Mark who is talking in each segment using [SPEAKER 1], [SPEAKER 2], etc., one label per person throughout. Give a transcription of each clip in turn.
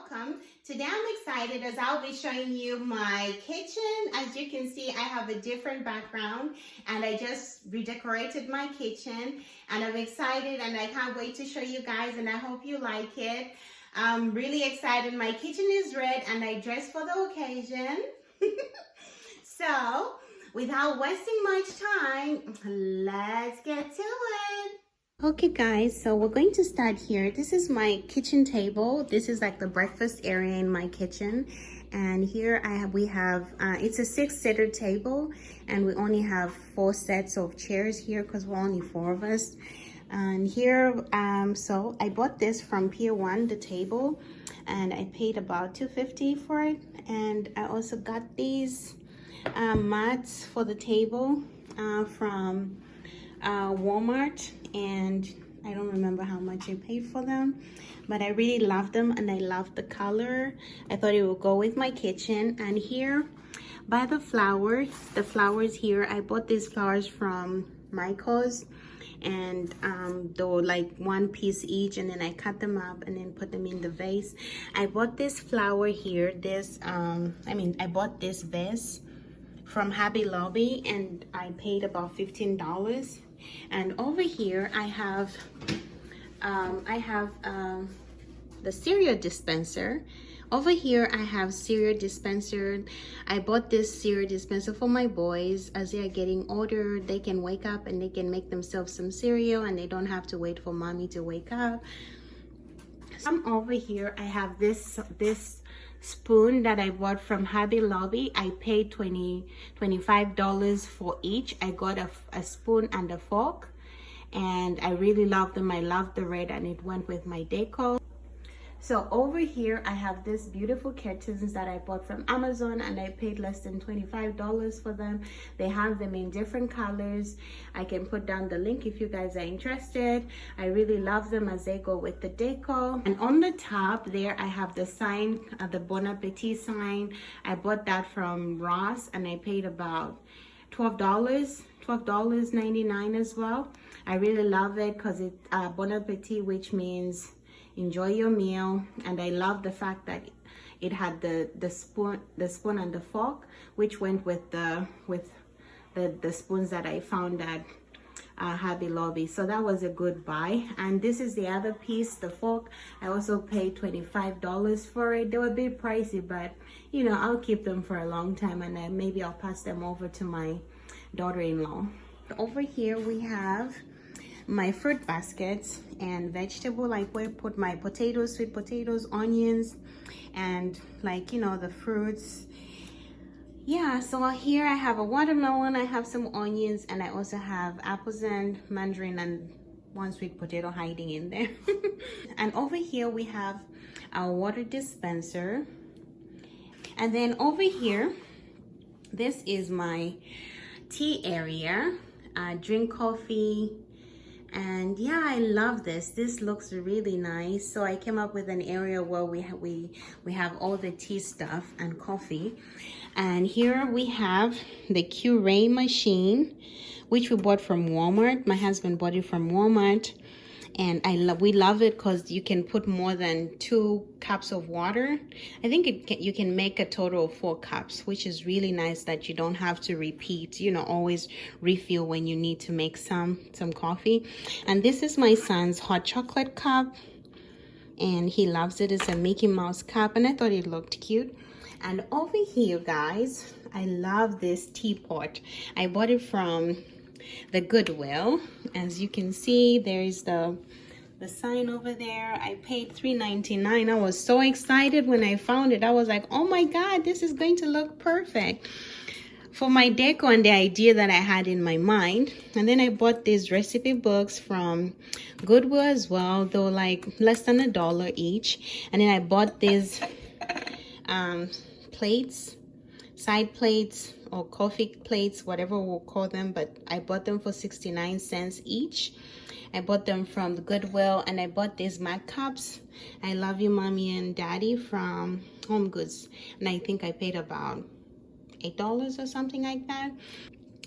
[SPEAKER 1] welcome. Today I'm excited as I'll be showing you my kitchen. As you can see, I have a different background and I just redecorated my kitchen and I'm excited and I can't wait to show you guys and I hope you like it. I'm really excited. My kitchen is red and I dressed for the occasion. So without wasting much time, let's get to it. Okay guys, so we're going to start here. This is my kitchen table. This is like the breakfast area in my kitchen. And here we have it's a 6-seater table and we only have 4 sets of chairs here because we're only 4 of us. And here, so I bought this from Pier 1, the table, and I paid about $2.50 for it. And I also got these mats for the table from Walmart, and I don't remember how much I paid for them, but I really love them and I love the color. I thought it would go with my kitchen. And here by the flowers here, I bought these flowers from Michael's, and they were like 1 piece each, and then I cut them up and then put them in the vase. I bought this flower here, I bought this vase from Hobby Lobby and I paid about $15. And over here I have the cereal dispenser. Over here I have cereal dispenser. I bought this cereal dispenser for my boys. As they are getting older, they can wake up and they can make themselves some cereal and they don't have to wait for mommy to wake up. Over here I have this spoon that I bought from Hobby Lobby. I paid $25 for each. I got a spoon and a fork and I really love them. I love the red and it went with my decor. So over here I have this beautiful curtains that I bought from Amazon and I paid less than $25 for them. They have them in different colors. I can put down the link if you guys are interested. I really love them as they go with the decor. And on the top there I have the sign, the Bon Appetit sign. I bought that from Ross and I paid about $12.99 as well. I really love it because it Bon Appetit, which means enjoy your meal, and I love the fact that it had the spoon and the fork, which went with the spoons that I found at Hobby Lobby. So that was a good buy. And this is the other piece, the fork. I also paid $25 for it. They were a bit pricey, but you know, I'll keep them for a long time and then maybe I'll pass them over to my daughter-in-law. Over here we have my fruit baskets and vegetable, like where I put my potatoes, sweet potatoes, onions, and like, you know, the fruits. Yeah, so here I have a watermelon, I have some onions, and I also have apples and mandarin and 1 sweet potato hiding in there. And over here we have our water dispenser. And then over here, this is my tea area. Drink coffee. And yeah, I love this. This looks really nice. So I came up with an area where we have all the tea stuff and coffee. And here we have the Keurig machine, which we bought from Walmart. My husband bought it from Walmart. And we love it because you can put more than 2 cups of water. I think you can make a total of 4 cups, which is really nice that you don't have to repeat, you know, always refill when you need to make some coffee. And this is my son's hot chocolate cup and he loves it. It's a Mickey Mouse cup and I thought it looked cute. And over here, guys, I love this teapot. I bought it from the Goodwill. As you can see, there's the sign over there. I paid $3.99. I was so excited when I found it. I was like, oh my god, this is going to look perfect for my decor and the idea that I had in my mind. And then I bought these recipe books from Goodwill as well. They were like less than $1 each. And then I bought these plates, side plates or coffee plates, whatever we'll call them, but I bought them for 69 cents each. I bought them from the Goodwill. And I bought these mug cups. I love you, mommy and daddy, from Home Goods, and I think I paid about $8 or something like that.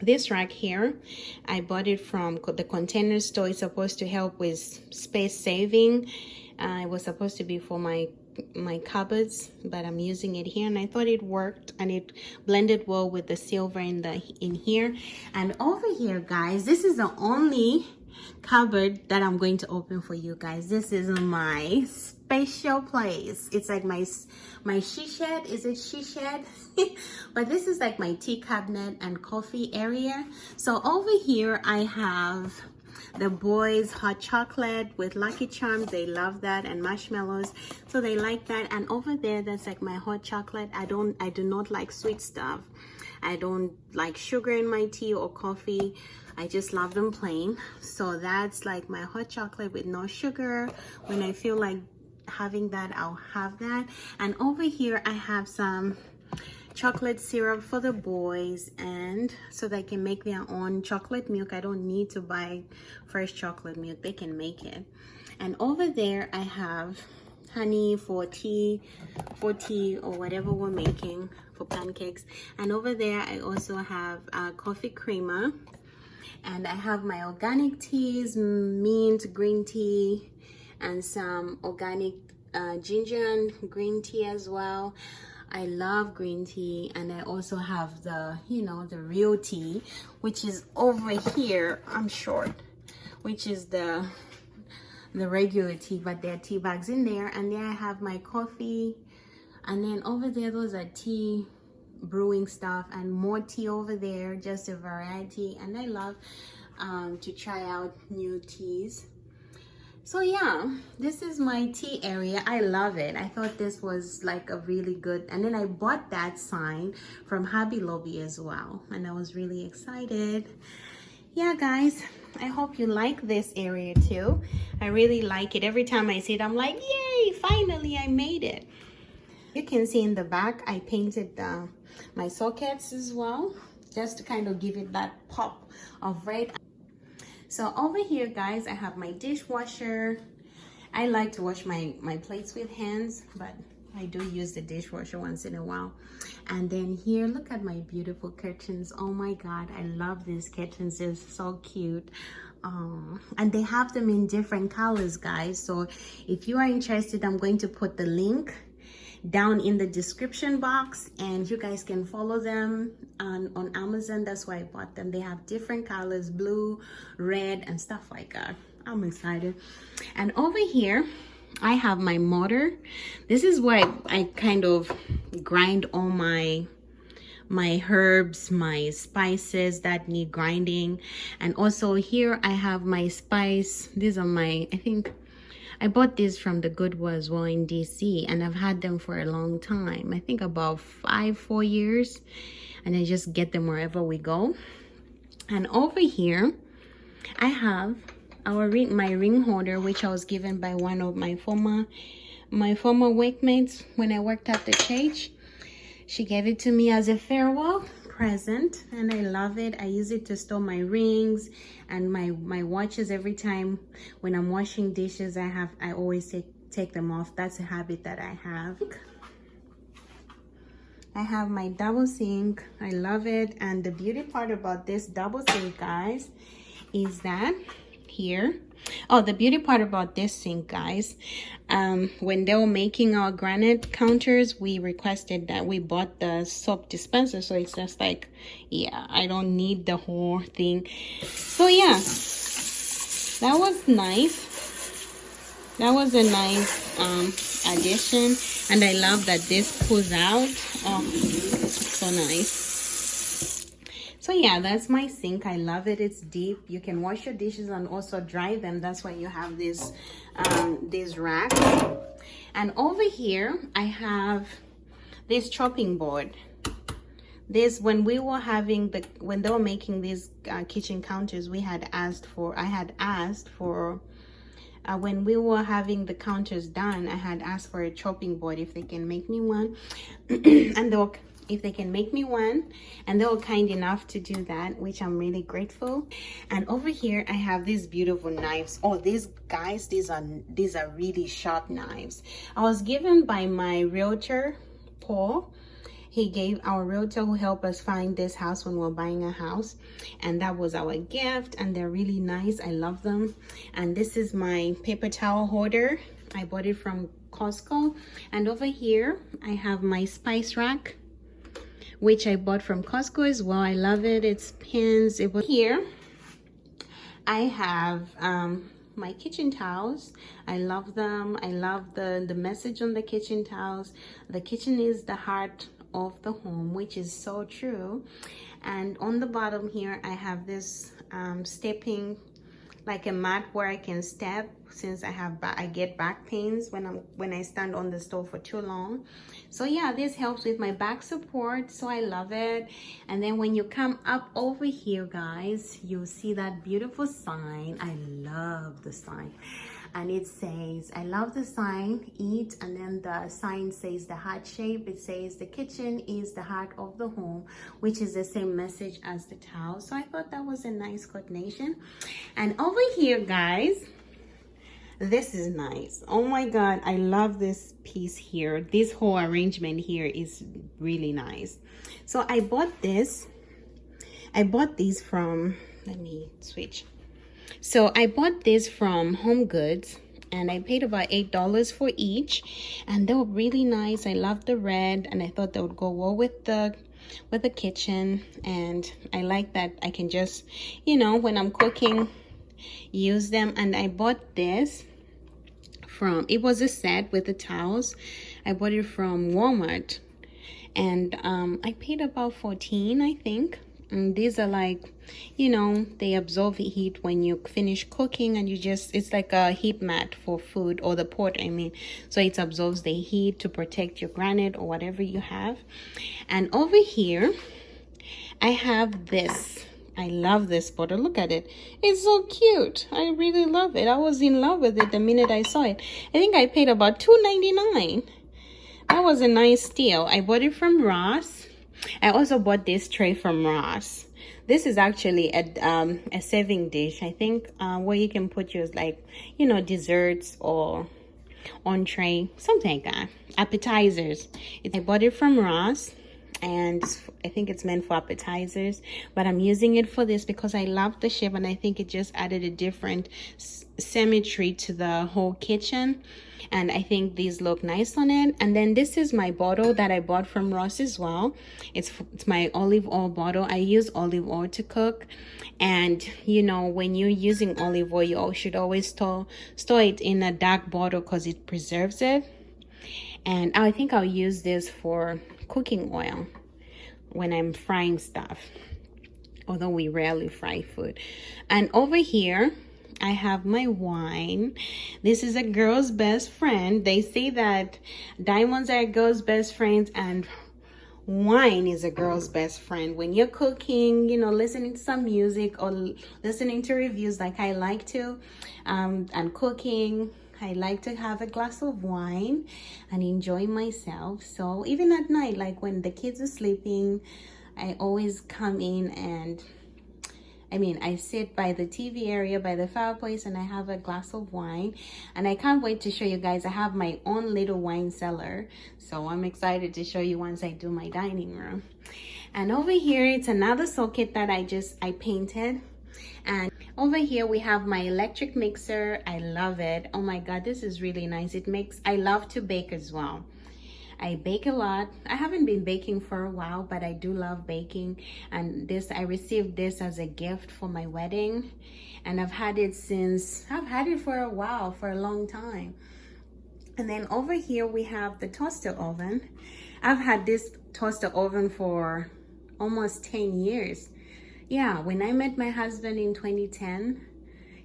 [SPEAKER 1] This rack here, I bought it from the Container Store. It's supposed to help with space saving. It was supposed to be for my my cupboards, but I'm using it here, and I thought it worked, and it blended well with the silver in here. And over here, guys, this is the only cupboard that I'm going to open for you guys. This is my special place. It's like my she shed. Is it she shed? But this is like my tea cabinet and coffee area. So over here I have the boys hot chocolate with Lucky Charms. They love that, and marshmallows, so they like that. And over there, that's like my hot chocolate. I do not like sweet stuff. I don't like sugar in my tea or coffee. I just love them plain. So that's like my hot chocolate with no sugar. When I feel like having that, I'll have that. And over here I have some chocolate syrup for the boys, and so they can make their own chocolate milk. I don't need to buy fresh chocolate milk. They can make it. And over there I have honey for tea or whatever we're making for pancakes. And over there I also have coffee creamer, and I have my organic teas, mint green tea, and some organic ginger and green tea as well. I love green tea. And I also have the, you know, the real tea, which is over here. I'm short, which is the regular tea, but there are tea bags in there. And there I have my coffee, and then over there those are tea brewing stuff, and more tea over there, just a variety. And I love to try out new teas. So yeah, this is my tea area. I love it. I thought this was like a really good, and then I bought that sign from Hobby Lobby as well, and I was really excited. Yeah guys, I hope you like this area too. I really like it. Every time I see it, I'm like, yay, finally I made it. You can see in the back I painted my sockets as well, just to kind of give it that pop of red. So over here guys, I have my dishwasher. I like to wash my plates with hands, but I do use the dishwasher once in a while. And then here, look at my beautiful curtains. Oh my god, I love these curtains. They're so cute. And they have them in different colors guys, so if you are interested, I'm going to put the link down in the description box, and you guys can follow them on Amazon. That's why I bought them. They have different colors, blue, red, and stuff like that. I'm excited. And over here I have my mortar. This is where I kind of grind all my herbs, my spices that need grinding. And also here I have my spice. These are my, I think I bought these from the Goodwill as well in DC, and I've had them for a long time. I think about 4 years, and I just get them wherever we go. And over here I have my ring holder, which I was given by one of my former workmates when I worked at the church. She gave it to me as a farewell present, and I love it. I use it to store my rings and my watches. Every time when I'm washing dishes, I always take them off. That's a habit that I have. I have my double sink. I love it. And the beauty part about this double sink guys is that here, the beauty part about this sink guys, when they were making our granite counters, we requested that we bought the soap dispenser, so it's just like, yeah, I don't need the whole thing. So yeah, that was nice. That was a nice addition, and I love that this pulls out. Oh, so nice. So yeah, that's my sink. I love it. It's deep. You can wash your dishes and also dry them. That's why you have this rack. And over here I have this chopping board. This, when they were making these kitchen counters, I had asked for when we were having the counters done, I had asked for a chopping board if they can make me one. And if they can make me one, and they were kind enough to do that, which I'm really grateful. And over here I have these beautiful knives. Oh, these guys, these are really sharp knives. I was given by my realtor Paul. He gave our realtor who helped us find this house when we were buying a house, and that was our gift. And they're really nice. I love them. And this is my paper towel holder. I bought it from Costco. And over here I have my spice rack, which I bought from Costco as well. I love it. It's pins. It was here. I have my kitchen towels. I love them. I love the message on the kitchen towels. The kitchen is the heart of the home, which is so true. And on the bottom here I have this stepping, like a mat where I can step, since I get back pains when I stand on the stove for too long. So yeah, this helps with my back support, so I love it. And then when you come up over here, guys, you'll see that beautiful sign. I love the sign. And it says, I love the sign, eat, and then the sign says the heart shape. It says the kitchen is the heart of the home, which is the same message as the towel. So I thought that was a nice coordination. And over here, guys, this is nice. Oh my God, I love this piece here. This whole arrangement here is really nice. So I bought this. I bought these from, let me switch. So I bought this from Home Goods, and I paid about $8 for each, and they were really nice. I love the red, and I thought they would go well with the kitchen. And I like that I can just, you know, when I'm cooking, use them. And I bought this from, it was a set with the towels. I bought it from Walmart, and I paid about $14, I think. And these are like, you know, they absorb heat when you finish cooking, and you just, it's like a heat mat for food, or the pot, I mean. So it absorbs the heat to protect your granite or whatever you have. And over here I have this. I love this bottle. Look at it. It's so cute. I really love it. I was in love with it the minute I saw it. I think I paid about $2.99. That was a nice deal. I bought it from Ross. I also bought this tray from Ross. This is actually a serving dish, I think, where you can put your, like, you know, desserts or entree, something like that, appetizers. I bought it from Ross, and I think it's meant for appetizers, but I'm using it for this because I love the shape, and I think it just added a different symmetry to the whole kitchen. And I think these look nice on it. And then this is my bottle that I bought from Ross as well. It's my olive oil bottle. I use olive oil to cook, and you know, when you're using olive oil, you should always store it in a dark bottle because it preserves it. And I think I'll use this for cooking oil when I'm frying stuff, although we rarely fry food. And over here I have my wine. This is a girl's best friend. They say that diamonds are a girl's best friends, and wine is a girl's best friend. When you're cooking, you know, listening to some music or listening to reviews like I like to, and cooking, I like to have a glass of wine and enjoy myself. So even at night, like when the kids are sleeping, I always come in and I sit by the TV area, by the fireplace, and I have a glass of wine. And I can't wait to show you guys. I have my own little wine cellar, so I'm excited to show you once I do my dining room. And over here, it's another socket that I painted. And over here we have my electric mixer. I love it. Oh my God, this is really nice. I love to bake as well. I bake a lot. I haven't been baking for a while, but I do love baking. And I received this as a gift for my wedding, and I've had it for a while, for a long time. And then over here we have the toaster oven. I've had this toaster oven for almost 10 years. Yeah, when I met my husband in 2010,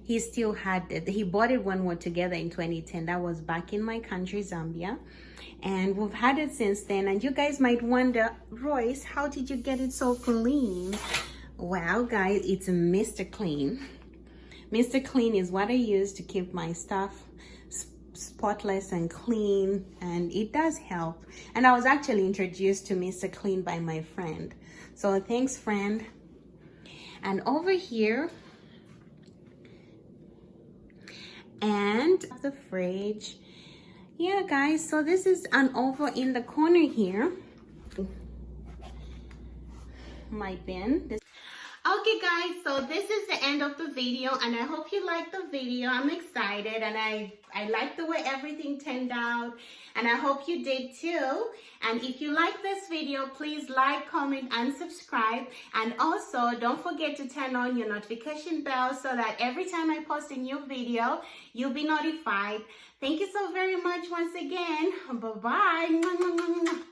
[SPEAKER 1] he still had it. He bought it when we were together in 2010. That was back in my country, Zambia. And we've had it since then. And you guys might wonder, Royce, how did you get it so clean? Well, guys, it's a Mr. Clean. Mr. Clean is what I use to keep my stuff spotless and clean, and it does help. And I was actually introduced to Mr. Clean by my friend. So thanks, friend. And over here, and the fridge. Yeah, guys, so this is over in the corner here, my bin. Okay, guys. guys, so this is the end of the video, and I hope you liked the video. I'm excited, and I like the way everything turned out, and I hope you did too. And if you like this video, please like, comment, and subscribe. And also, don't forget to turn on your notification bell so that every time I post a new video, you'll be notified. Thank you so very much once again. Bye-bye.